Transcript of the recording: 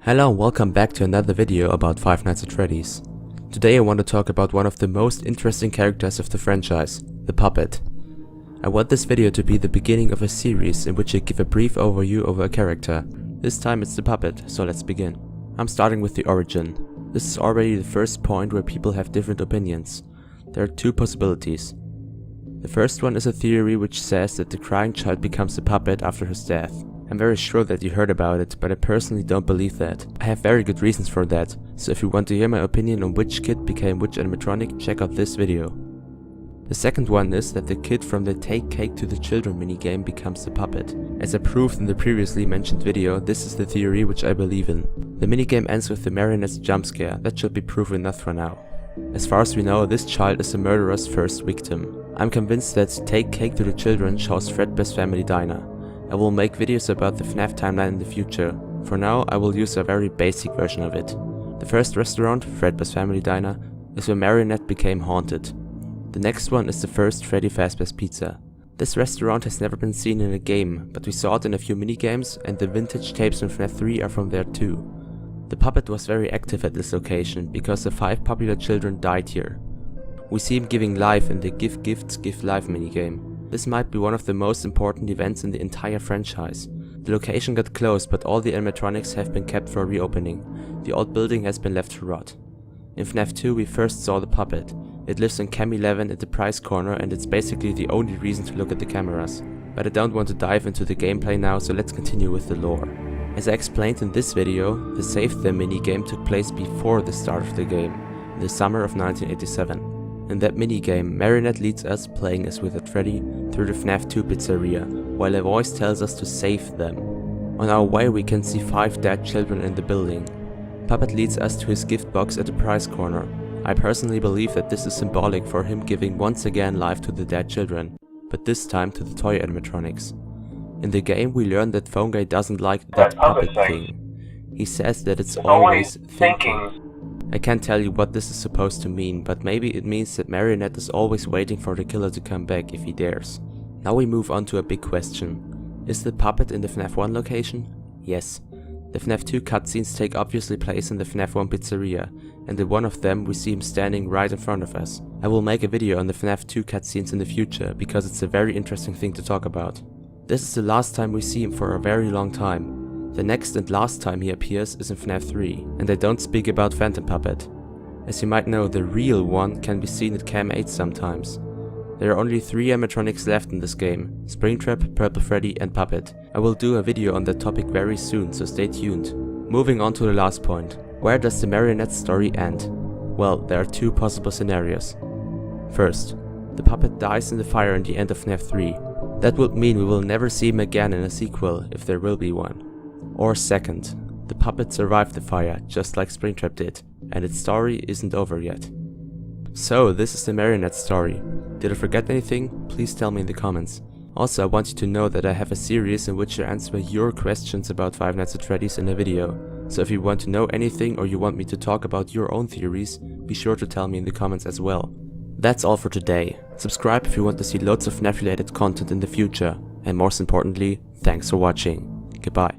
Hello and welcome back to another video about Five Nights at Freddy's. Today I want to talk about one of the most interesting characters of the franchise, the puppet. I want this video to be the beginning of a series in which I give a brief overview over a character. This time it's the puppet, so let's begin. I'm starting with the origin. This is already the first point where people have different opinions. There are two possibilities. The first one is a theory which says that the crying child becomes a puppet after his death. I'm very sure that you heard about it, but I personally don't believe that. I have very good reasons for that, so if you want to hear my opinion on which kid became which animatronic, check out this video. The second one is that the kid from the Take Cake to the Children minigame becomes the puppet. As I proved in the previously mentioned video, this is the theory which I believe in. The minigame ends with the marionette's jump scare, that should be proof enough for now. As far as we know, this child is the murderer's first victim. I'm convinced that Take Cake to the Children shows Fredbears' family diner. I will make videos about the FNAF timeline in the future. For now, I will use a very basic version of it. The first restaurant, Fredbears' family diner, is where Marionette became haunted. The next one is the first Fazbears pizza. This restaurant has never been seen in a game, but we saw it in a few minigames, and the vintage tapes from FNAF 3 are from there too. The puppet was very active at this location, because the 5 popular children died here. We see him giving life in the Give Gifts, Give Life minigame. This might be one of the most important events in the entire franchise. The location got closed, but all the animatronics have been kept for reopening. The old building has been left to rot. In FNAF 2 we first saw the puppet. It lives in Cam 11 at the prize corner, and it's basically the only reason to look at the cameras. But I don't want to dive into the gameplay now, so let's continue with the lore. As I explained in this video, the Save Them minigame took place before the start of the game, in the summer of 1987. In that minigame, Marionette leads us, playing as Withered Freddy, through the FNAF 2 pizzeria, while a voice tells us to save them. On our way we can see 5 dead children in the building. Puppet leads us to his gift box at the prize corner. I personally believe that this is symbolic for him giving once again life to the dead children, but this time to the toy animatronics. In the game we learn that Phone Guy doesn't like that puppet thing. He says that it's always thinking. I can't tell you what this is supposed to mean, but maybe it means that Marionette is always waiting for the killer to come back if he dares. Now we move on to a big question. Is the puppet in the FNAF 1 location? Yes. The FNAF 2 cutscenes take obviously place in the FNAF 1 pizzeria, and in one of them we see him standing right in front of us. I will make a video on the FNAF 2 cutscenes in the future, because it's a very interesting thing to talk about. This is the last time we see him for a very long time. The next and last time he appears is in FNAF 3, and I don't speak about Phantom Puppet. As you might know, the real one can be seen at Cam 8 sometimes. There are only 3 animatronics left in this game: Springtrap, Purple Freddy and Puppet. I will do a video on that topic very soon, so stay tuned. Moving on to the last point. Where does the Marionette story end? Well, there are 2 possible scenarios. First, the puppet dies in the fire in the end of FNAF 3. That would mean we will never see him again in a sequel, if there will be one. Or second, the puppet survived the fire, just like Springtrap did, and its story isn't over yet. So, this is the Marionette story. Did I forget anything? Please tell me in the comments. Also, I want you to know that I have a series in which I answer your questions about Five Nights at Freddy's in a video. So if you want to know anything or you want me to talk about your own theories, be sure to tell me in the comments as well. That's all for today. Subscribe if you want to see loads of FNAF related content in the future. And most importantly, thanks for watching. Goodbye.